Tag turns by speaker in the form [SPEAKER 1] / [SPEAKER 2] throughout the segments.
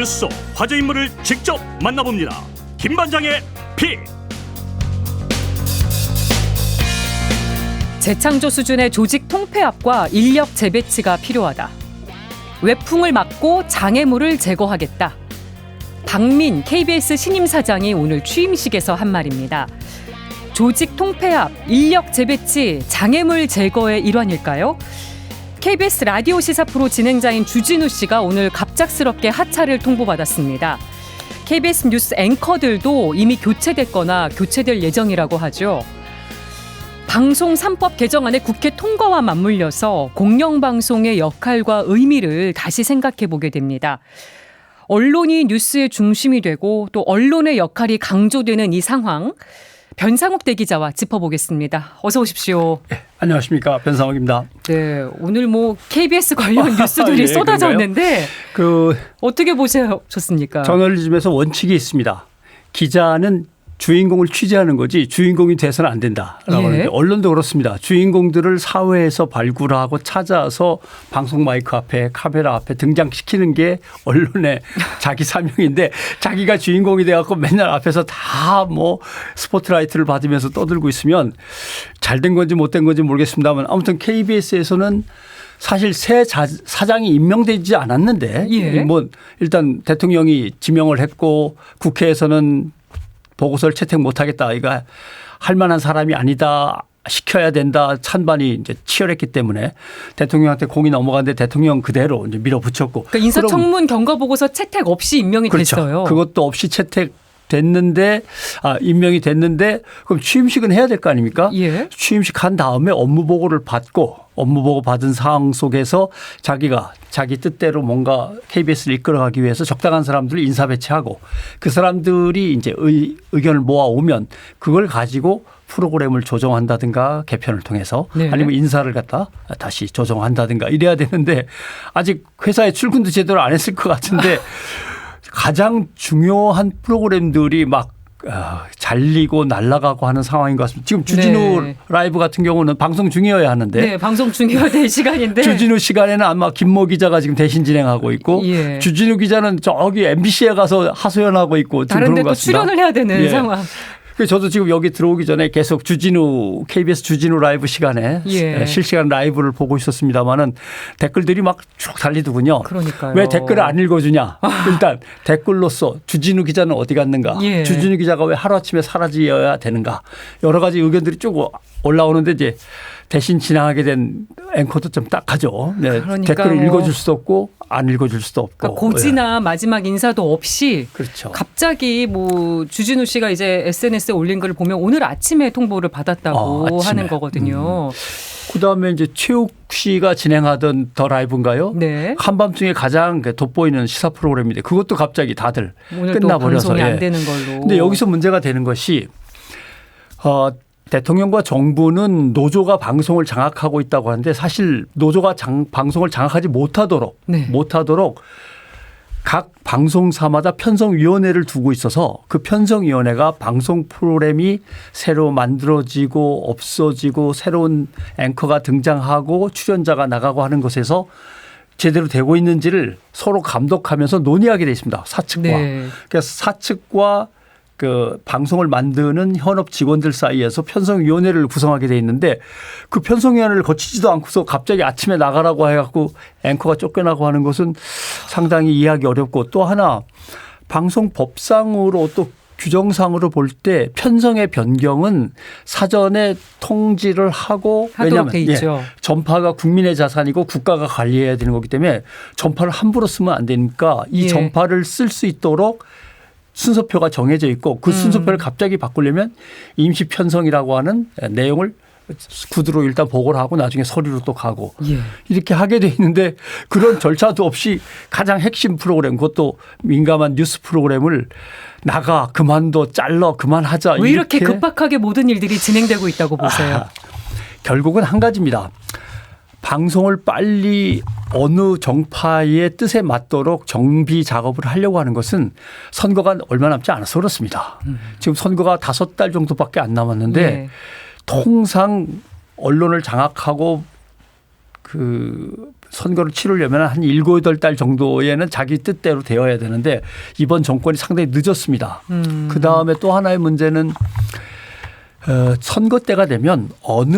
[SPEAKER 1] 뉴스 속 화제 인물을 직접 만나봅니다. 김반장의 픽.
[SPEAKER 2] 재창조 수준의 조직 통폐합과 인력 재배치가 필요하다. 외풍을 막고 장애물을 제거하겠다. 박민 KBS 신임 사장이 오늘 취임식에서 한 말입니다. 조직 통폐합, 인력 재배치, 장애물 제거의 일환일까요? KBS 라디오 시사 프로 진행자인 주진우 씨가 오늘 갑작스럽게 하차를 통보받았습니다. KBS 뉴스 앵커들도 이미 교체됐거나 교체될 예정이라고 하죠. 방송 3법 개정안의 국회 통과와 맞물려서 공영방송의 역할과 의미를 다시 생각해 보게 됩니다. 언론이 뉴스의 중심이 되고 또 언론의 역할이 강조되는 이 상황, 변상욱 대기자와 짚어보겠습니다. 어서 오십시오.
[SPEAKER 3] 네, 안녕하십니까, 변상욱입니다.
[SPEAKER 2] 네, 오늘 KBS 관련 뉴스들이
[SPEAKER 3] 예,
[SPEAKER 2] 쏟아졌는데 어떻게 보셨습니까?
[SPEAKER 3] 저널리즘에서 원칙이 있습니다. 기자는 주인공을 취재하는 거지 주인공이 돼서는 안 된다라고 하는데 언론도 그렇습니다. 주인공들을 사회에서 발굴하고 찾아서 방송 마이크 앞에 카메라 앞에 등장시키는 게 언론의 자기 사명인데 자기가 주인공이 돼갖고 맨날 앞에서 다 스포트라이트를 받으면서 떠들고 있으면 잘된 건지 못된 건지 모르겠습니다만 아무튼 KBS에서는 사실 새 사장이 임명되지 않았는데 일단 대통령이 지명을 했고 국회에서는 보고서를 채택 못하겠다. 이거 할 만한 사람이 아니다. 시켜야 된다. 찬반이 이제 치열했기 때문에 대통령한테 공이 넘어갔는데 대통령 그대로 이제 밀어붙였고.
[SPEAKER 2] 그러니까 인사청문 경과 보고서 채택 없이 임명이
[SPEAKER 3] 그렇죠.
[SPEAKER 2] 됐어요.
[SPEAKER 3] 그것도 없이 채택됐는데 임명이 됐는데 그럼 취임식은 해야 될 거 아닙니까?
[SPEAKER 2] 예.
[SPEAKER 3] 취임식 한 다음에 업무 보고를 받고 업무 보고 받은 상황 속에서 자기가 자기 뜻대로 뭔가 KBS를 이끌어가기 위해서 적당한 사람들을 인사 배치하고 그 사람들이 이제 의견을 모아오면 그걸 가지고 프로그램을 조정한다든가 개편을 통해서 아니면 인사를 갖다 다시 조정한다든가 이래야 되는데 아직 회사에 출근도 제대로 안 했을 것 같은데 가장 중요한 프로그램들이 막 잘리고 날아가고 하는 상황인 것 같습니다. 지금 주진우 라이브 같은 경우는 방송 중이어야 하는데.
[SPEAKER 2] 네, 방송 중이어야 될 시간인데.
[SPEAKER 3] 주진우 시간에는 아마 김모 기자가 지금 대신 진행하고 있고 주진우 기자는 저기 MBC에 가서 하소연하고 있고
[SPEAKER 2] 다른 데 또 출연을 해야 되는 상황.
[SPEAKER 3] 저도 지금 여기 들어오기 전에 계속 KBS 주진우 라이브 시간에 실시간 라이브를 보고 있었습니다마는 댓글들이 막 쭉 달리더군요.
[SPEAKER 2] 그러니까요.
[SPEAKER 3] 왜 댓글을 안 읽어주냐. 일단 댓글로서 주진우 기자는 어디 갔는가. 주진우 기자가 왜 하루아침에 사라져야 되는가. 여러 가지 의견들이 쭉 올라오는데 이제 대신 진행하게 된 앵커도 좀 딱하죠. 네. 댓글을 읽어줄 수도 없고 안 읽어줄 수도 없고.
[SPEAKER 2] 그러니까 고지나 마지막 인사도 없이
[SPEAKER 3] 그렇죠.
[SPEAKER 2] 갑자기 주진우 씨가 이제 SNS에 올린 글을 보면 오늘 아침에 통보를 받았다고 하는 거거든요.
[SPEAKER 3] 그다음에 이제 최욱 씨가 진행하던 더 라이브인가요?
[SPEAKER 2] 네.
[SPEAKER 3] 한밤중에 가장 돋보이는 시사 프로그램인데 그것도 갑자기 다들
[SPEAKER 2] 오늘
[SPEAKER 3] 끝나버려서.
[SPEAKER 2] 또 방송이 안 되는 걸로.
[SPEAKER 3] 그런데 여기서 문제가 되는 것이 대통령과 정부는 노조가 방송을 장악하고 있다고 하는데 사실 노조가 방송을 장악하지 못하도록 각 방송사마다 편성위원회를 두고 있어서 그 편성위원회가 방송 프로그램이 새로 만들어지고 없어지고 새로운 앵커가 등장하고 출연자가 나가고 하는 것에서 제대로 되고 있는지를 서로 감독하면서 논의하게 돼 있습니다. 사측과. 그래서 사측과 그 방송을 만드는 현업 직원들 사이에서 편성위원회를 구성하게 돼 있는데 그 편성위원회를 거치지도 않고서 갑자기 아침에 나가라고 해갖고 앵커가 쫓겨나고 하는 것은 상당히 이해하기 어렵고 또 하나 방송법상으로 또 규정상으로 볼 때 편성의 변경은 사전에 통지를 하고 왜냐하면 전파가 국민의 자산이고 국가가 관리해야 되는 거기 때문에 전파를 함부로 쓰면 안 되니까 이 전파를 쓸 수 있도록 순서표가 정해져 있고 그 순서표를 갑자기 바꾸려면 임시 편성이라고 하는 내용을 구두로 일단 보고를 하고 나중에 서류로 또 가고 이렇게 하게 돼 있는데 그런 절차도 없이 가장 핵심 프로그램 그것도 민감한 뉴스 프로그램을 나가 그만둬 잘라 그만하자.
[SPEAKER 2] 왜 이렇게 급박하게 모든 일들이 진행되고 있다고 보세요?
[SPEAKER 3] 결국은 한 가지입니다. 방송을 빨리 어느 정파의 뜻에 맞도록 정비 작업을 하려고 하는 것은 선거가 얼마 남지 않아서 그렇습니다. 지금 선거가 5달 정도밖에 안 남았는데 통상 언론을 장악하고 그 선거를 치르려면 한 7, 8달 정도에는 자기 뜻대로 되어야 되는데 이번 정권이 상당히 늦었습니다. 그다음에 또 하나의 문제는 선거 때가 되면 어느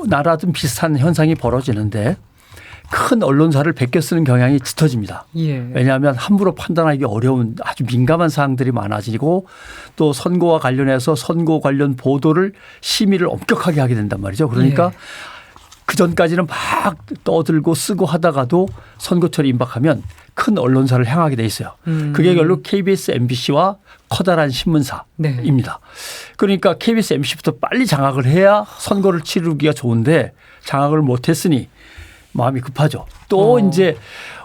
[SPEAKER 3] 나라든 비슷한 현상이 벌어지는데 큰 언론사를 베껴 쓰는 경향이 짙어집니다.
[SPEAKER 2] 예.
[SPEAKER 3] 왜냐하면 함부로 판단하기 어려운 아주 민감한 사항들이 많아지고 또 선거와 관련해서 선거 관련 보도를 심의를 엄격하게 하게 된단 말이죠. 그러니까
[SPEAKER 2] 예.
[SPEAKER 3] 그전까지는 막 떠들고 쓰고 하다가도 선거철이 임박하면 큰 언론사를 향하게 돼 있어요. 그게 결국 KBS, MBC와 커다란 신문사입니다.
[SPEAKER 2] 네.
[SPEAKER 3] 그러니까 KBS, MBC부터 빨리 장악을 해야 선거를 치르기가 좋은데 장악을 못했으니 마음이 급하죠. 또 이제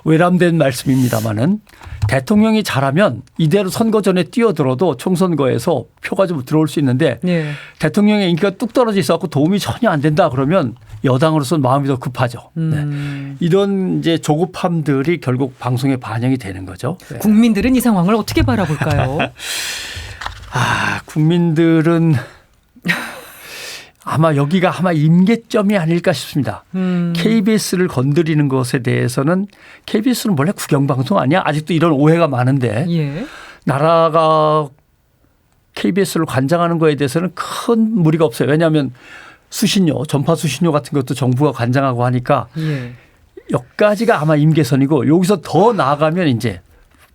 [SPEAKER 3] 외람된 말씀입니다마는 대통령이 잘하면 이대로 선거 전에 뛰어들어도 총선거에서 표가 좀 들어올 수 있는데
[SPEAKER 2] 예.
[SPEAKER 3] 대통령의 인기가 뚝 떨어져 있어서 도움이 전혀 안 된다 그러면 여당으로서는 마음이 더 급하죠. 네. 이런 이제 조급함들이 결국 방송에 반영이 되는 거죠. 네.
[SPEAKER 2] 국민들은 이 상황을 어떻게 바라볼까요?
[SPEAKER 3] 국민들은 아마 여기가 아마 임계점이 아닐까 싶습니다. KBS를 건드리는 것에 대해서는 KBS는 원래 국영방송 아니야? 아직도 이런 오해가 많은데
[SPEAKER 2] 예.
[SPEAKER 3] 나라가 KBS를 관장하는 거에 대해서는 큰 무리가 없어요. 왜냐하면 수신료, 전파 수신료 같은 것도 정부가 관장하고 하니까
[SPEAKER 2] 예.
[SPEAKER 3] 여기까지가 아마 임계선이고 여기서 더 나아가면 이제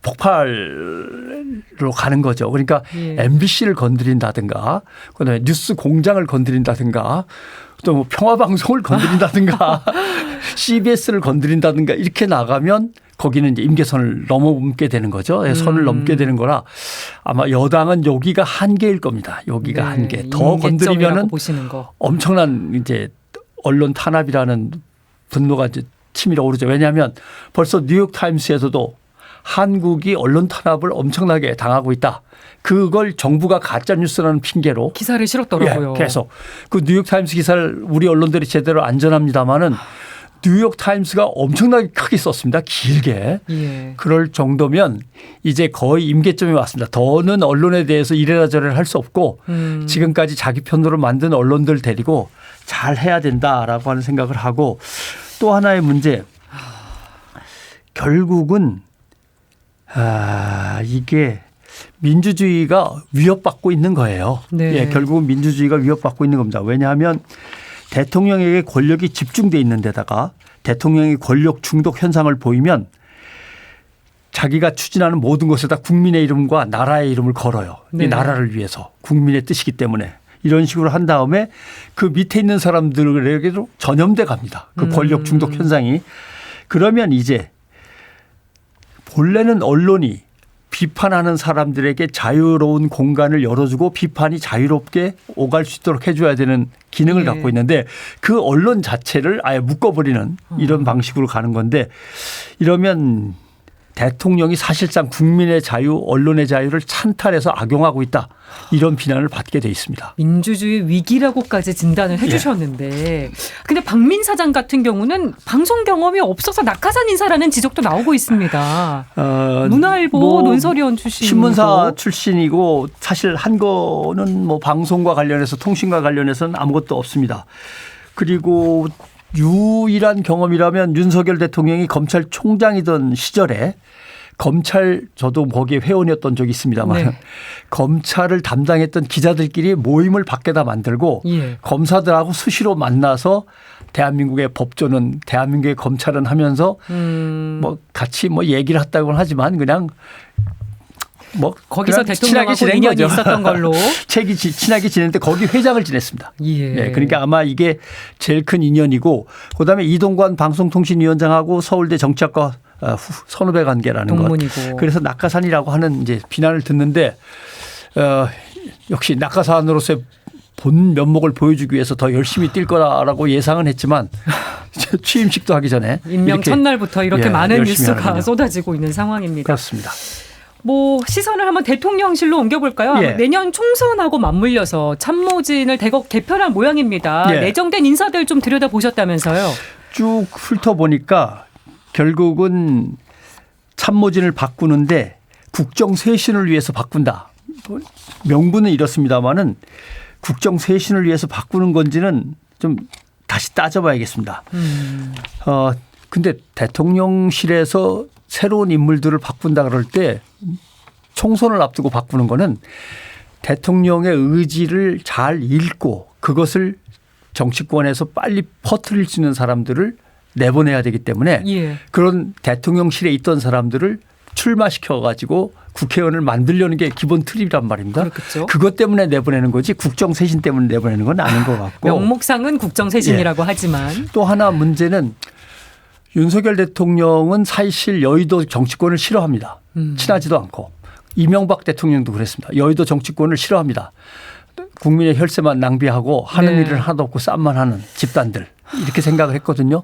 [SPEAKER 3] 폭발로 가는 거죠. 그러니까
[SPEAKER 2] 예.
[SPEAKER 3] MBC를 건드린다든가 그다음에 뉴스 공장을 건드린다든가 또 뭐 평화방송을 건드린다든가 CBS를 건드린다든가 이렇게 나가면 거기는 이제 임계선을 넘게 되는 거죠. 선을 넘게 되는 거라 아마 여당은 여기가 한계일 겁니다. 여기가
[SPEAKER 2] 네.
[SPEAKER 3] 한계. 더 건드리면은
[SPEAKER 2] 보시는 거.
[SPEAKER 3] 엄청난 이제 언론 탄압이라는 분노가 이제 치밀어 오르죠. 왜냐하면 벌써 뉴욕타임스에서도 한국이 언론 탄압을 엄청나게 당하고 있다. 그걸 정부가 가짜뉴스라는 핑계로
[SPEAKER 2] 기사를 실었더라고요.
[SPEAKER 3] 예, 계속. 그 뉴욕타임스 기사를 우리 언론들이 제대로 안 전합니다마는 뉴욕타임스가 엄청나게 크게 썼습니다. 길게.
[SPEAKER 2] 예.
[SPEAKER 3] 그럴 정도면 이제 거의 임계점이 왔습니다. 더는 언론에 대해서 이래라 저래라 할 수 없고 지금까지 자기 편으로 만든 언론들 데리고 잘 해야 된다라고 하는 생각을 하고 또 하나의 문제 결국은 이게 민주주의가 위협받고 있는 거예요.
[SPEAKER 2] 네.
[SPEAKER 3] 예, 결국은 민주주의가 위협받고 있는 겁니다. 왜냐하면 대통령에게 권력이 집중돼 있는 데다가 대통령이 권력 중독 현상을 보이면 자기가 추진하는 모든 것에다 국민의 이름과 나라의 이름을 걸어요.
[SPEAKER 2] 네.
[SPEAKER 3] 이 나라를 위해서 국민의 뜻이기 때문에 이런 식으로 한 다음에 그 밑에 있는 사람들에게도 전염돼 갑니다. 그 권력 중독 현상이. 그러면 이제 본래는 언론이 비판하는 사람들에게 자유로운 공간을 열어주고 비판이 자유롭게 오갈 수 있도록 해줘야 되는 기능을
[SPEAKER 2] 예.
[SPEAKER 3] 갖고 있는데 그 언론 자체를 아예 묶어버리는 이런 방식으로 가는 건데 이러면 대통령이 사실상 국민의 자유, 언론의 자유를 찬탈해서 악용하고 있다. 이런 비난을 받게 돼 있습니다.
[SPEAKER 2] 민주주의 위기라고까지 진단을 해 주셨는데 근데 박민 사장 같은 경우는 방송 경험이 없어서 낙하산 인사라는 지적도 나오고 있습니다. 문화일보 논설위원 출신이고.
[SPEAKER 3] 신문사 출신이고 사실 한 거는 뭐 방송과 관련해서 통신과 관련해서는 아무것도 없습니다. 그리고 유일한 경험이라면 윤석열 대통령이 검찰총장이던 시절에 검찰 저도 거기에 회원이었던 적이 있습니다만
[SPEAKER 2] 네.
[SPEAKER 3] 검찰을 담당했던 기자들끼리 모임을 밖에다 만들고
[SPEAKER 2] 예.
[SPEAKER 3] 검사들하고 수시로 만나서 대한민국의 법조는 대한민국의 검찰은 하면서 뭐 같이 뭐 얘기를 했다고는 하지만 그냥 뭐
[SPEAKER 2] 거기서
[SPEAKER 3] 그냥
[SPEAKER 2] 대통령하고
[SPEAKER 3] 지낸
[SPEAKER 2] 인연이
[SPEAKER 3] 거죠.
[SPEAKER 2] 있었던 걸로.
[SPEAKER 3] 친하게 지냈는데 거기 회장을 지냈습니다.
[SPEAKER 2] 예.
[SPEAKER 3] 네, 그러니까 아마 이게 제일 큰 인연이고 그다음에 이동관 방송통신위원장하고 서울대 정치학과 선후배 관계라는
[SPEAKER 2] 동문이고.
[SPEAKER 3] 것. 그래서 낙하산이라고 하는 이제 비난을 듣는데 역시 낙하산으로서의 본 면목을 보여주기 위해서 더 열심히 뛸 거라고 예상은 했지만 취임식도 하기 전에
[SPEAKER 2] 임명 첫날부터 이렇게 많은
[SPEAKER 3] 열심히
[SPEAKER 2] 뉴스가
[SPEAKER 3] 하는군요.
[SPEAKER 2] 쏟아지고 있는 상황입니다.
[SPEAKER 3] 그렇습니다.
[SPEAKER 2] 뭐 시선을 한번 대통령실로 옮겨볼까요?
[SPEAKER 3] 예.
[SPEAKER 2] 내년 총선하고 맞물려서 참모진을 대거 개편한 모양입니다.
[SPEAKER 3] 예.
[SPEAKER 2] 내정된 인사들 좀 들여다보셨다면서요.
[SPEAKER 3] 쭉 훑어보니까 결국은 참모진을 바꾸는데 국정쇄신을 위해서 바꾼다. 명분은 이렇습니다마는 국정쇄신을 위해서 바꾸는 건지는 좀 다시 따져봐야겠습니다. 근데 대통령실에서 새로운 인물들을 바꾼다 그럴 때 총선을 앞두고 바꾸는 거는 대통령의 의지를 잘 읽고 그것을 정치권에서 빨리 퍼뜨릴 수 있는 사람들을 내보내야 되기 때문에
[SPEAKER 2] 예.
[SPEAKER 3] 그런 대통령실에 있던 사람들을 출마시켜 가지고 국회의원을 만들려는 게 기본 틀이란 말입니다.
[SPEAKER 2] 그렇겠죠.
[SPEAKER 3] 그것 때문에 내보내는 거지 국정쇄신 때문에 내보내는 건 아닌 것 같고.
[SPEAKER 2] 명목상은 국정쇄신이라고 하지만
[SPEAKER 3] 또 하나 문제는 윤석열 대통령은 사실 여의도 정치권을 싫어합니다. 친하지도 않고. 이명박 대통령도 그랬습니다. 여의도 정치권을 싫어합니다. 국민의 혈세만 낭비하고 하는
[SPEAKER 2] 네.
[SPEAKER 3] 일은 하나도 없고 쌈만 하는 집단들. 이렇게 생각을 했거든요.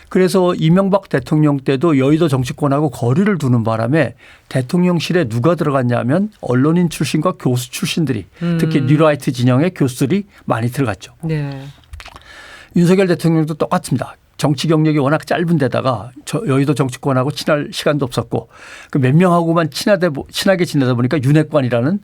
[SPEAKER 3] 그래서 이명박 대통령 때도 여의도 정치권하고 거리를 두는 바람에 대통령실에 누가 들어갔냐면 언론인 출신과 교수 출신들이 특히 뉴라이트 진영의 교수들이 많이 들어갔죠.
[SPEAKER 2] 네.
[SPEAKER 3] 윤석열 대통령도 똑같습니다. 정치 경력이 워낙 짧은 데다가 여의도 정치권하고 친할 시간도 없었고 그 몇 명하고만 친하게 지내다 보니까 윤핵관이라는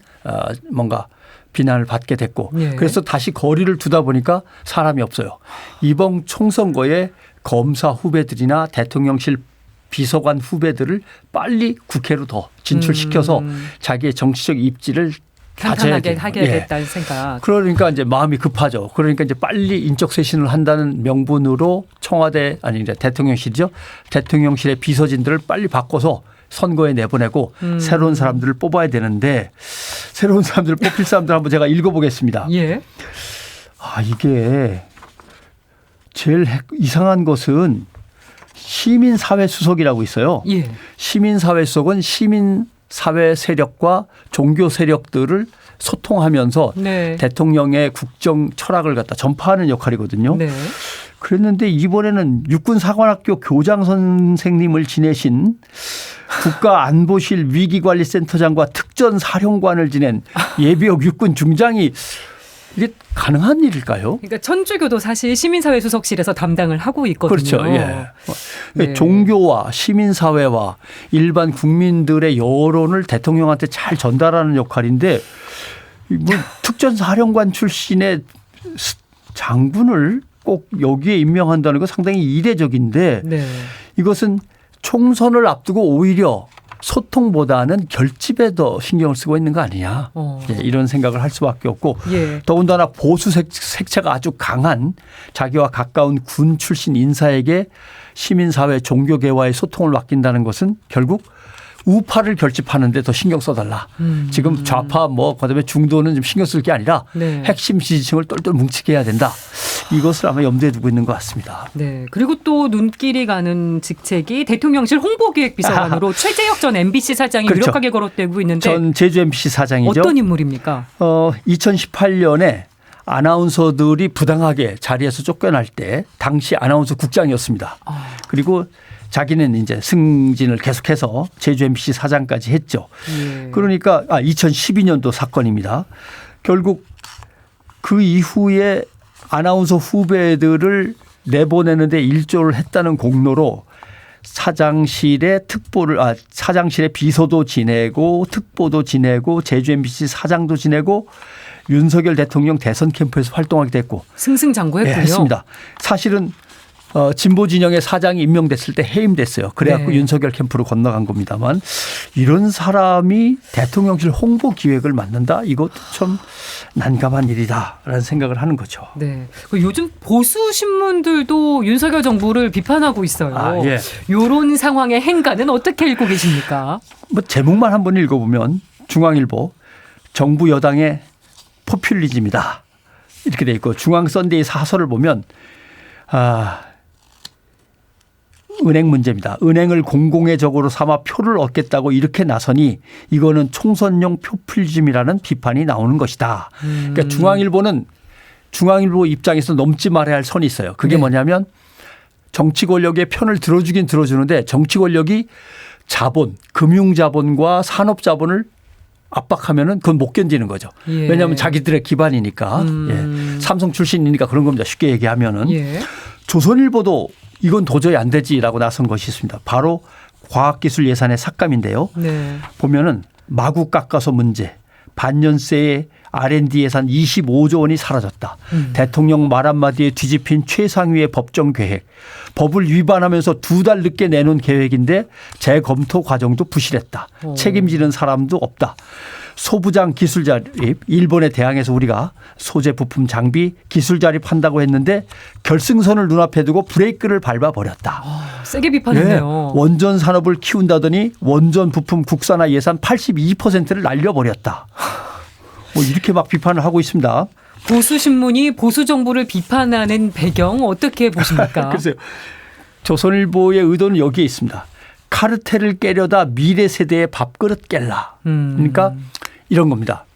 [SPEAKER 3] 뭔가 비난을 받게 됐고
[SPEAKER 2] 네.
[SPEAKER 3] 그래서 다시 거리를 두다 보니까 사람이 없어요. 이번 총선거에 검사 후배들이나 대통령실 비서관 후배들을 빨리 국회로 더 진출시켜서 자기의 정치적 입지를
[SPEAKER 2] 탄탄하게
[SPEAKER 3] 다져야
[SPEAKER 2] 하겠다는 생각.
[SPEAKER 3] 그러니까 이제 마음이 급하죠. 그러니까 이제 빨리 인적 쇄신을 한다는 명분으로 청와대 아니 이제 대통령실이죠. 대통령실의 비서진들을 빨리 바꿔서 선거에 내보내고 새로운 사람들을 뽑아야 되는데 새로운 사람들을 뽑힐 사람들 한번 제가 읽어보겠습니다.
[SPEAKER 2] 예.
[SPEAKER 3] 이게 제일 이상한 것은 시민사회 수석이라고 있어요.
[SPEAKER 2] 예.
[SPEAKER 3] 시민사회 수석은 시민사회 세력과 종교 세력들을 소통하면서
[SPEAKER 2] 네.
[SPEAKER 3] 대통령의 국정 철학을 갖다 전파하는 역할이거든요.
[SPEAKER 2] 네.
[SPEAKER 3] 그랬는데 이번에는 육군사관학교 교장 선생님을 지내신 국가안보실 위기관리센터장과 특전사령관을 지낸 예비역 육군 중장이 이게 가능한 일일까요?
[SPEAKER 2] 그러니까 천주교도 사실 시민사회 수석실에서 담당을 하고 있거든요.
[SPEAKER 3] 그렇죠. 예.
[SPEAKER 2] 네.
[SPEAKER 3] 종교와 시민사회와 일반 국민들의 여론을 대통령한테 잘 전달하는 역할인데 뭐 특전사령관 출신의 장군을 꼭 여기에 임명한다는 건 상당히 이례적인데
[SPEAKER 2] 네.
[SPEAKER 3] 이것은 총선을 앞두고 오히려 소통보다는 결집에 더 신경을 쓰고 있는 거 아니냐. 예, 이런 생각을 할 수밖에 없고
[SPEAKER 2] 예.
[SPEAKER 3] 더군다나 보수 색채가 아주 강한 자기와 가까운 군 출신 인사에게 시민사회 종교계와의 소통을 맡긴다는 것은 결국 우파를 결집하는 데 더 신경 써달라. 지금 좌파 그다음에 중도는 좀 신경 쓸 게 아니라
[SPEAKER 2] 네.
[SPEAKER 3] 핵심 지지층을 똘똘 뭉치게 해야 된다. 이것을 아마 염두에 두고 있는 것 같습니다.
[SPEAKER 2] 네. 그리고 또 눈길이 가는 직책이 대통령실 홍보기획비서관으로 최재혁 전 MBC 사장이
[SPEAKER 3] 그렇죠.
[SPEAKER 2] 유력하게 거론되고 있는데
[SPEAKER 3] 전 제주 MBC 사장이죠.
[SPEAKER 2] 어떤 인물입니까?
[SPEAKER 3] 2018년에 아나운서들이 부당하게 자리에서 쫓겨날 때 당시 아나운서 국장이었습니다. 그리고 자기는 이제 승진을 계속해서 제주 MBC 사장까지 했죠.
[SPEAKER 2] 예.
[SPEAKER 3] 그러니까 2012년도 사건입니다. 결국 그 이후에 아나운서 후배들을 내보내는데 일조를 했다는 공로로 사장실의 사장실의 비서도 지내고 특보도 지내고 제주 MBC 사장도 지내고 윤석열 대통령 대선 캠프에서 활동하게 됐고
[SPEAKER 2] 승승장구했군요.
[SPEAKER 3] 네, 했습니다. 사실은 진보 진영의 사장이 임명됐을 때 해임됐어요. 그래갖고
[SPEAKER 2] 네.
[SPEAKER 3] 윤석열 캠프로 건너간 겁니다만 이런 사람이 대통령실 홍보 기획을 맡는다? 이것도 참 난감한 일이다라는 생각을 하는 거죠.
[SPEAKER 2] 네. 요즘 보수 신문들도 윤석열 정부를 비판하고 있어요.
[SPEAKER 3] 예.
[SPEAKER 2] 이런 상황의 행간은 어떻게 읽고 계십니까?
[SPEAKER 3] 제목만 한번 읽어보면 중앙일보 정부 여당의 포퓰리즘이다. 이렇게 돼 있고 중앙 썬데이 사설을 보면 은행 문제입니다. 은행을 공공의 적으로 삼아 표를 얻겠다고 이렇게 나서니 이거는 총선용 포퓰리즘이라는 비판이 나오는 것이다. 그러니까 중앙일보 입장에서 넘지 말아야 할 선이 있어요. 그게
[SPEAKER 2] 네.
[SPEAKER 3] 뭐냐면 정치 권력의 편을 들어주긴 들어주는데 정치 권력이 자본, 금융자본과 산업자본을 압박하면은 그건 못 견디는 거죠.
[SPEAKER 2] 예.
[SPEAKER 3] 왜냐하면 자기들의 기반이니까. 예. 삼성 출신이니까 그런 겁니다. 쉽게 얘기하면은.
[SPEAKER 2] 예.
[SPEAKER 3] 조선일보도 이건 도저히 안 되지라고 나선 것이 있습니다. 바로 과학기술 예산의 삭감인데요.
[SPEAKER 2] 네.
[SPEAKER 3] 보면은 마구 깎아서 문제, 반년세의 R&D 예산 25조 원이 사라졌다. 대통령 말 한마디에 뒤집힌 최상위의 법정 계획. 법을 위반하면서 2달 늦게 내놓은 계획인데 재검토 과정도 부실했다. 책임지는 사람도 없다. 소부장 기술 자립, 일본에 대항해서 우리가 소재 부품 장비 기술 자립한다고 했는데 결승선을 눈앞에 두고 브레이크를 밟아버렸다.
[SPEAKER 2] 세게 비판했네요.
[SPEAKER 3] 원전 산업을 키운다더니 원전 부품 국산화 예산 82%를 날려버렸다. 뭐 이렇게 막 비판을 하고 있습니다.
[SPEAKER 2] 보수 신문이 보수 정부를 비판하는 배경 어떻게 보십니까?
[SPEAKER 3] 글쎄요. 조선일보의 의도는 여기에 있습니다. 카르텔을 깨려다 미래 세대의 밥그릇 깰라. 그러니까 이런 겁니다.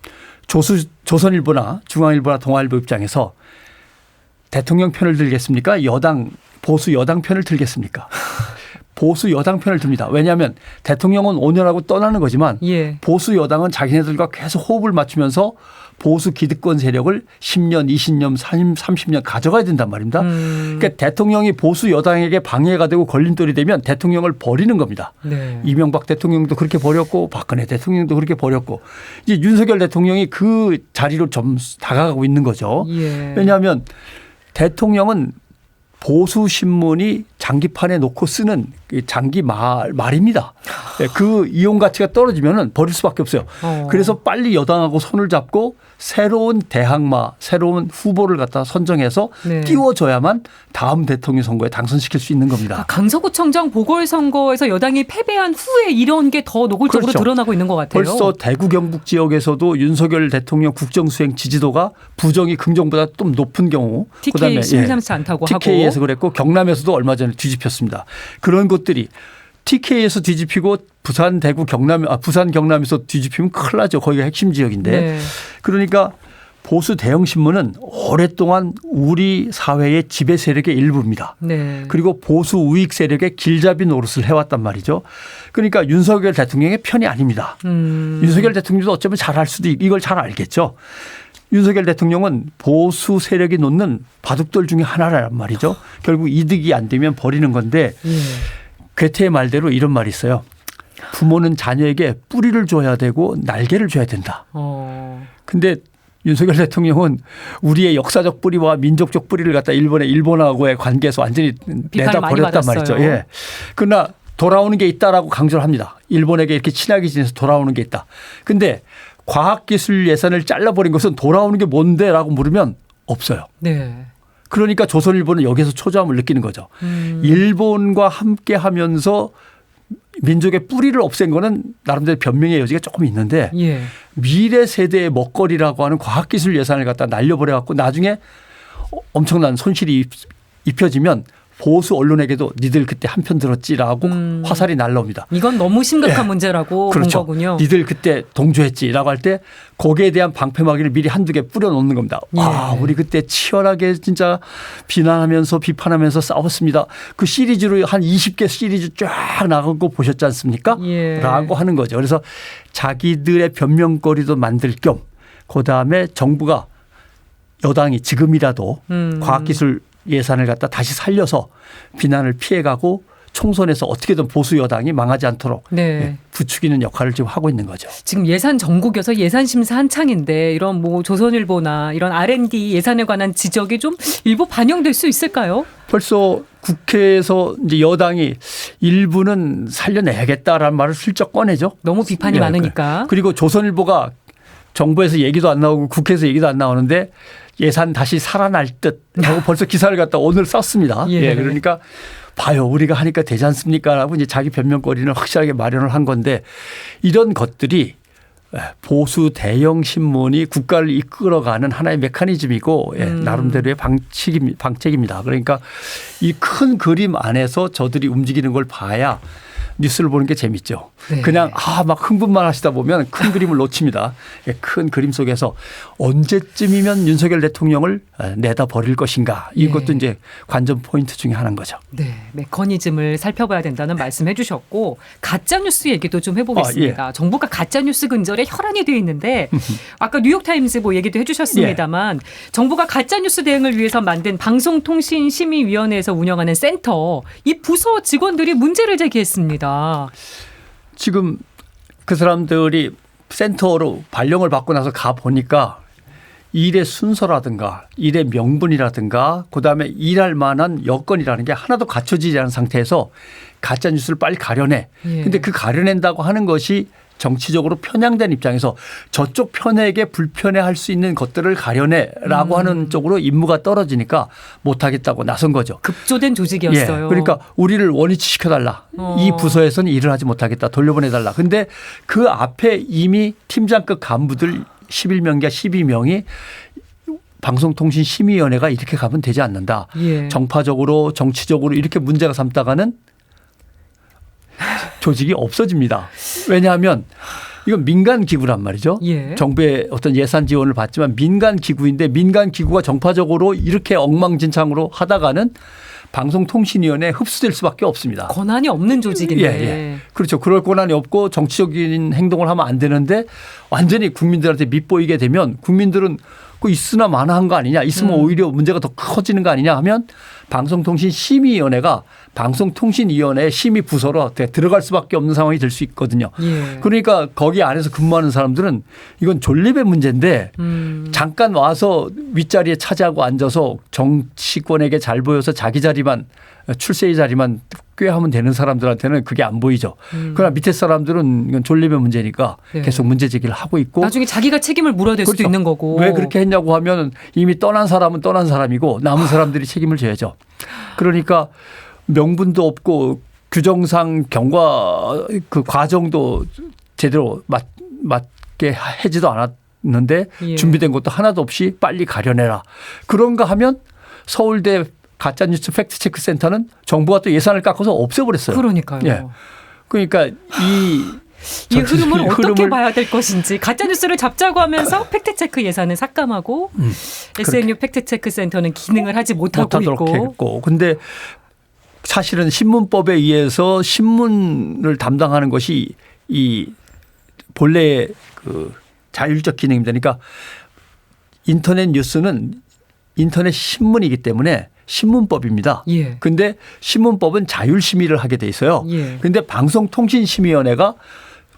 [SPEAKER 3] 조선일보나 중앙일보나 동아일보 입장에서 대통령 편을 들겠습니까? 보수 여당 편을 들겠습니까? 보수 여당 편을 듭니다. 왜냐하면 대통령은 5년하고 떠나는 거지만
[SPEAKER 2] 예.
[SPEAKER 3] 보수 여당은 자기네들과 계속 호흡을 맞추면서 보수 기득권 세력을 10년, 20년, 30년 가져가야 된단 말입니다. 그러니까 대통령이 보수 여당에게 방해가 되고 걸림돌이 되면 대통령을 버리는 겁니다.
[SPEAKER 2] 네.
[SPEAKER 3] 이명박 대통령도 그렇게 버렸고 박근혜 대통령도 그렇게 버렸고 이제 윤석열 대통령이 그 자리로 좀 다가가고 있는 거죠.
[SPEAKER 2] 예.
[SPEAKER 3] 왜냐하면 대통령은 보수 신문이 장기판에 놓고 쓰는 장기 말입니다. 그 이용 가치가 떨어지면 버릴 수밖에 없어요. 그래서 빨리 여당하고 손을 잡고 새로운 대항마, 새로운 후보를 갖다 선정해서
[SPEAKER 2] 네.
[SPEAKER 3] 띄워줘야만 다음 대통령 선거에 당선시킬 수 있는 겁니다.
[SPEAKER 2] 강서구청장 보궐선거에서 여당이 패배한 후에 이런 게 더 노골적으로
[SPEAKER 3] 그렇죠.
[SPEAKER 2] 드러나고 있는 것 같아요.
[SPEAKER 3] 벌써 대구 경북 지역에서도 윤석열 대통령 국정수행 지지도가 부정이 긍정보다 좀 높은 경우
[SPEAKER 2] TK 심상치 않다고 하고.
[SPEAKER 3] TK에서 그랬고 경남에서도 얼마 전에 뒤집혔습니다. 그런 것들이 TK에서 뒤집히고 부산, 대구, 부산, 경남에서 뒤집히면 큰일 나죠. 거기가 핵심 지역인데.
[SPEAKER 2] 네.
[SPEAKER 3] 그러니까 보수 대형 신문은 오랫동안 우리 사회의 지배 세력의 일부입니다.
[SPEAKER 2] 네.
[SPEAKER 3] 그리고 보수 우익 세력의 길잡이 노릇을 해왔단 말이죠. 그러니까 윤석열 대통령의 편이 아닙니다. 윤석열 대통령도 어쩌면 잘할 수도 이걸 잘 알겠죠. 윤석열 대통령은 보수 세력이 놓는 바둑돌 중에 하나란 말이죠. 결국 이득이 안 되면 버리는 건데
[SPEAKER 2] 예.
[SPEAKER 3] 괴테의 말대로 이런 말이 있어요. 부모는 자녀에게 뿌리를 줘야 되고 날개를 줘야 된다. 근데 윤석열 대통령은 우리의 역사적 뿌리와 민족적 뿌리를 갖다 일본하고의 관계에서 완전히 내다 버렸단 말이죠. 예. 그러나 돌아오는 게 있다라고 강조를 합니다. 일본에게 이렇게 친하게 지내서 돌아오는 게 있다. 근데 과학기술 예산을 잘라버린 것은 돌아오는 게 뭔데라고 물으면 없어요.
[SPEAKER 2] 네.
[SPEAKER 3] 그러니까 조선일보는 여기서 초조함을 느끼는 거죠. 일본과 함께 하면서 민족의 뿌리를 없앤 거는 나름대로 변명의 여지가 조금 있는데
[SPEAKER 2] 예.
[SPEAKER 3] 미래 세대의 먹거리라고 하는 과학기술 예산을 갖다 날려버려 갖고 나중에 엄청난 손실이 입혀지면 보수 언론에게도 니들 그때 한편 들었지라고 화살이 날라옵니다.
[SPEAKER 2] 이건 너무 심각한 문제라고
[SPEAKER 3] 그렇죠.
[SPEAKER 2] 본 거군요.
[SPEAKER 3] 니들 그때 동조했지라고 할 때 거기에 대한 방패막이를 미리 한두 개 뿌려놓는 겁니다. 와, 우리 그때 치열하게 진짜 비난하면서 비판하면서 싸웠습니다. 그 시리즈로 한 20개 시리즈 쫙 나간 거 보셨지 않습니까?
[SPEAKER 2] 예.
[SPEAKER 3] 라고 하는 거죠. 그래서 자기들의 변명거리도 만들 겸 그다음에 정부가 여당이 지금이라도 과학기술 예산을 갖다 다시 살려서 비난을 피해가고 총선에서 어떻게든 보수 여당이 망하지 않도록
[SPEAKER 2] 네.
[SPEAKER 3] 부추기는 역할을 지금 하고 있는 거죠.
[SPEAKER 2] 지금 예산 전국에서 예산 심사 한창인데 이런 뭐 조선일보나 이런 R&D 예산에 관한 지적이 좀 일부 반영될 수 있을까요?
[SPEAKER 3] 벌써 국회에서 이제 여당이 일부는 살려내야겠다라는 말을 슬쩍 꺼내죠.
[SPEAKER 2] 너무 비판이 많으니까.
[SPEAKER 3] 그리고 조선일보가 정부에서 얘기도 안 나오고 국회에서 얘기도 안 나오는데 예산 다시 살아날 듯 하고 벌써 기사를 갖다 오늘 썼습니다.
[SPEAKER 2] 예.
[SPEAKER 3] 그러니까 봐요. 우리가 하니까 되지 않습니까? 라고 이제 자기 변명거리는 확실하게 마련을 한 건데 이런 것들이 보수 대형 신문이 국가를 이끌어가는 하나의 메커니즘이고 나름대로의 방책입니다. 그러니까 이 큰 그림 안에서 저들이 움직이는 걸 봐야 뉴스를 보는 게 재밌죠.
[SPEAKER 2] 네.
[SPEAKER 3] 그냥 막 흥분만 하시다 보면 큰 그림을 놓칩니다. 큰 그림 속에서 언제쯤이면 윤석열 대통령을 내다 버릴 것인가. 이것도 이제 관전 포인트 중에 하나인 거죠.
[SPEAKER 2] 네, 메커니즘을 살펴봐야 된다는 말씀해 주셨고 가짜뉴스 얘기도 좀 해보겠습니다. 정부가 가짜뉴스 근절에 혈안이 되어 있는데 아까 뉴욕타임즈 뭐 얘기도 해주셨습니다만 정부가 가짜뉴스 대응을 위해서 만든 방송통신심의위원회에서 운영하는 센터 이 부서 직원들이 문제를 제기했습니다.
[SPEAKER 3] 지금 그 사람들이 센터로 발령을 받고 나서 가 보니까 일의 순서라든가 일의 명분이라든가 그다음에 일할 만한 여건이라는 게 하나도 갖춰지지 않은 상태에서 가짜 뉴스를 빨리 가려내. 근데 그 가려낸다고 하는 것이 정치적으로 편향된 입장에서 저쪽 편에게 불편해할 수 있는 것들을 가려내라고 하는 쪽으로 임무가 떨어지니까 못하겠다고 나선 거죠.
[SPEAKER 2] 급조된 조직이었어요.
[SPEAKER 3] 예, 그러니까 우리를 원위치 시켜달라. 이 부서에서는 일을 하지 못하겠다. 돌려보내달라. 근데 그 앞에 이미 팀장급 간부들 11명과 12명이 방송통신심의위원회가 이렇게 가면 되지 않는다.
[SPEAKER 2] 예.
[SPEAKER 3] 정파적으로 정치적으로 이렇게 문제가 삼다가는 조직이 없어집니다. 왜냐하면 이건 민간 기구란 말이죠.
[SPEAKER 2] 예.
[SPEAKER 3] 정부의 어떤 예산 지원을 받지만 민간 기구인데 민간 기구가 정파적으로 이렇게 엉망진창으로 하다가는 방송통신위원회에 흡수될 수밖에 없습니다.
[SPEAKER 2] 권한이 없는 조직인데.
[SPEAKER 3] 예. 그렇죠. 그럴 권한이 없고 정치적인 행동을 하면 안 되는데 완전히 국민들한테 밉보이게 되면 국민들은 그 있으나 마나한 거 아니냐. 있으면 오히려 문제가 더 커지는 거 아니냐 하면 방송통신심의위원회가 방송통신위원회 심의 부서로 들어갈 수밖에 없는 상황이 될 수 있거든요.
[SPEAKER 2] 예.
[SPEAKER 3] 그러니까 거기 안에서 근무하는 사람들은 이건 존립의 문제인데 잠깐 와서 윗자리에 차지하고 앉아서 정치권에게 잘 보여서 자기 자리만 출세의 자리만 꾀하면 되는 사람들한테는 그게 안 보이죠. 그러나 밑에 사람들은 이건 존립의 문제니까
[SPEAKER 2] 네.
[SPEAKER 3] 계속 문제 제기를 하고 있고.
[SPEAKER 2] 나중에 자기가 책임을 물어야 될
[SPEAKER 3] 그렇죠.
[SPEAKER 2] 수도 있는 거고.
[SPEAKER 3] 왜 그렇게 했냐고 하면 이미 떠난 사람은 떠난 사람이고 남은 사람들이 책임을 져야죠. 그러니까 명분도 없고 규정상 경과 그 과정도 제대로 맞게 하지도 않았는데
[SPEAKER 2] 예.
[SPEAKER 3] 준비된 것도 하나도 없이 빨리 가려내라. 그런가 하면 서울대 가짜뉴스 팩트체크 센터는 정부가 또 예산을 깎아서 없애버렸어요.
[SPEAKER 2] 그러니까요.
[SPEAKER 3] 예. 그러니까
[SPEAKER 2] 이 흐름을 어떻게 봐야 될 것인지 가짜뉴스를 잡자고 하면서 팩트체크 예산은 삭감하고 SNU 팩트체크 센터는 기능을 하지 못하고 있고.
[SPEAKER 3] 근데 사실은 신문법에 의해서 신문을 담당하는 것이 이 본래의 그 자율적 기능입니다. 그러니까 인터넷 뉴스는 인터넷 신문이기 때문에 신문법입니다.
[SPEAKER 2] 예.
[SPEAKER 3] 근데 신문법은 자율심의를 하게 돼 있어요.
[SPEAKER 2] 예.
[SPEAKER 3] 근데 방송통신심의위원회가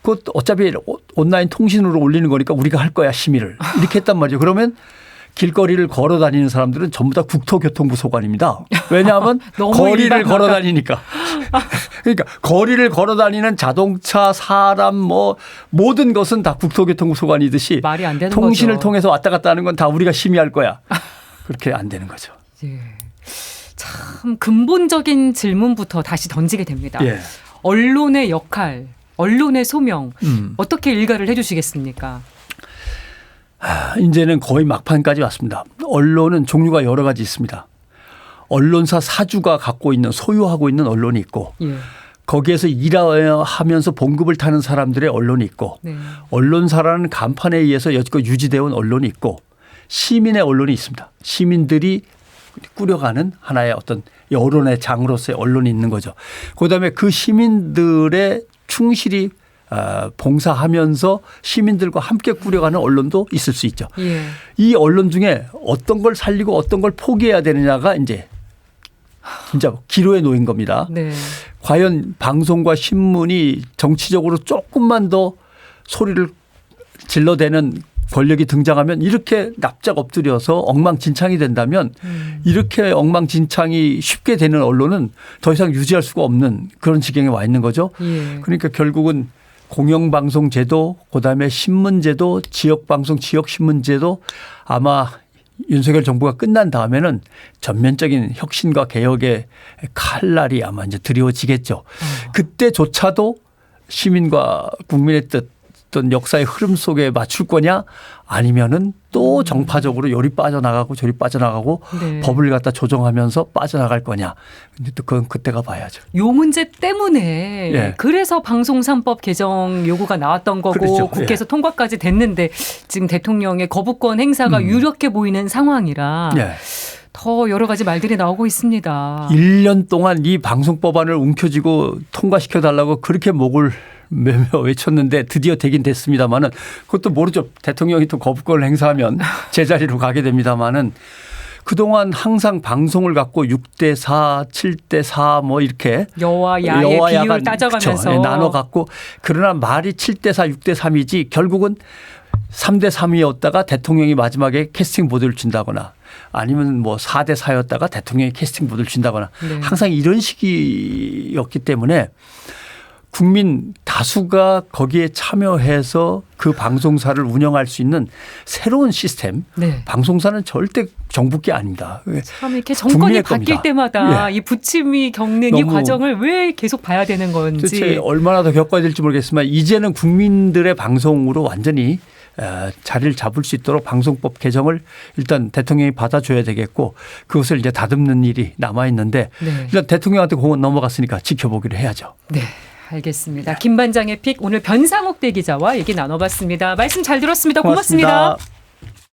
[SPEAKER 3] 그 어차피 온라인 통신으로 올리는 거니까 우리가 할 거야 심의를. 이렇게 했단 말이죠. 그러면 길거리를 걸어 다니는 사람들은 전부 다 국토교통부 소관입니다. 왜냐하면 거리를 걸어 다니니까. 그러니까 거리를 걸어 다니는 자동차, 사람 뭐 모든 것은 다 국토교통부 소관이듯이
[SPEAKER 2] 말이 안 되는
[SPEAKER 3] 통신을
[SPEAKER 2] 거죠.
[SPEAKER 3] 통해서 왔다 갔다 하는 건 다 우리가 심의할 거야. 그렇게 안 되는 거죠.
[SPEAKER 2] 예. 참 근본적인 질문부터 다시 던지게 됩니다.
[SPEAKER 3] 예.
[SPEAKER 2] 언론의 역할, 언론의 소명 어떻게 일가를 해 주시겠습니까?
[SPEAKER 3] 이제는 거의 막판까지 왔습니다. 언론은 종류가 여러 가지 있습니다. 언론사 사주가 갖고 있는 소유하고 있는 언론이 있고
[SPEAKER 2] 예.
[SPEAKER 3] 거기에서 일하면서 봉급을 타는 사람들의 언론이 있고
[SPEAKER 2] 네.
[SPEAKER 3] 언론사라는 간판에 의해서 여지껏 유지되어 온 언론이 있고 시민의 언론이 있습니다. 시민들이 꾸려가는 하나의 어떤 여론의 장으로서의 언론이 있는 거죠. 그다음에 그 시민들의 충실히 봉사하면서 시민들과 함께 꾸려가는 언론도 있을 수 있죠.
[SPEAKER 2] 예.
[SPEAKER 3] 이 언론 중에 어떤 걸 살리고 어떤 걸 포기해야 되느냐가 이제 진짜 기로에 놓인 겁니다.
[SPEAKER 2] 네.
[SPEAKER 3] 과연 방송과 신문이 정치적으로 조금만 더 소리를 질러대는 권력이 등장하면 이렇게 납작 엎드려서 엉망진창이 된다면 이렇게 엉망진창이 쉽게 되는 언론은 더 이상 유지할 수가 없는 그런 지경에 와 있는 거죠.
[SPEAKER 2] 예.
[SPEAKER 3] 그러니까 결국은 공영방송제도 그다음에 신문제도 지역방송 지역신문제도 아마 윤석열 정부가 끝난 다음에는 전면적인 혁신과 개혁의 칼날이 아마 이제 드리워지겠죠. 그때조차도 시민과 국민의 뜻 어떤 역사의 흐름 속에 맞출 거냐 아니면은 또 정파적으로 요리 빠져나가고 저리 빠져나가고
[SPEAKER 2] 네.
[SPEAKER 3] 법을 갖다 조정하면서 빠져나갈 거냐. 근데 또 그건 그때가 봐야죠.
[SPEAKER 2] 요 문제 때문에
[SPEAKER 3] 예.
[SPEAKER 2] 그래서 방송 3법 개정 요구가 나왔던 거고
[SPEAKER 3] 그렇죠.
[SPEAKER 2] 국회에서
[SPEAKER 3] 예.
[SPEAKER 2] 통과까지 됐는데 지금 대통령의 거부권 행사가 유력해 보이는 상황이라
[SPEAKER 3] 예.
[SPEAKER 2] 더 여러 가지 말들이 나오고 있습니다.
[SPEAKER 3] 1년 동안 이 방송법안을 움켜쥐고 통과시켜달라고 그렇게 목을 매며 외쳤는데 드디어 되긴 됐습니다마는 그것도 모르죠. 대통령이 또 거부권을 행사하면 제자리로 가게 됩니다마는 그동안 항상 방송을 갖고 6대4, 7대4 뭐 이렇게
[SPEAKER 2] 여와 야의 비율 따져가면서
[SPEAKER 3] 나눠 갖고 그러나 말이 7대4, 6대3이지 결국은 3대 3이었다가 대통령이 마지막에 캐스팅 보드를 준다거나 아니면 뭐 4대 4였다가 대통령이 캐스팅 보드를 준다거나
[SPEAKER 2] 네.
[SPEAKER 3] 항상 이런 식이었기 때문에 국민 다수가 거기에 참여해서 그 방송사를 운영할 수 있는 새로운 시스템.
[SPEAKER 2] 네.
[SPEAKER 3] 방송사는 절대 정부게 아닙니다.
[SPEAKER 2] 참 이렇게 정권이
[SPEAKER 3] 국민의
[SPEAKER 2] 바뀔
[SPEAKER 3] 겁니다.
[SPEAKER 2] 때마다 이 부침이 겪는 이
[SPEAKER 3] 너무
[SPEAKER 2] 과정을 왜 계속 봐야 되는 건지.
[SPEAKER 3] 도대체 얼마나 더 겪어야 될지 모르겠지만 이제는 국민들의 방송으로 완전히 자리를 잡을 수 있도록 방송법 개정을 일단 대통령이 받아줘야 되겠고 그것을 이제 다듬는 일이 남아 있는데
[SPEAKER 2] 네.
[SPEAKER 3] 일단 대통령한테 공은 넘어갔으니까 지켜보기로 해야죠.
[SPEAKER 2] 네. 알겠습니다. 김 반장의 픽 오늘 변상욱 대기자와 얘기 나눠봤습니다. 말씀 잘 들었습니다. 고맙습니다.
[SPEAKER 3] 고맙습니다.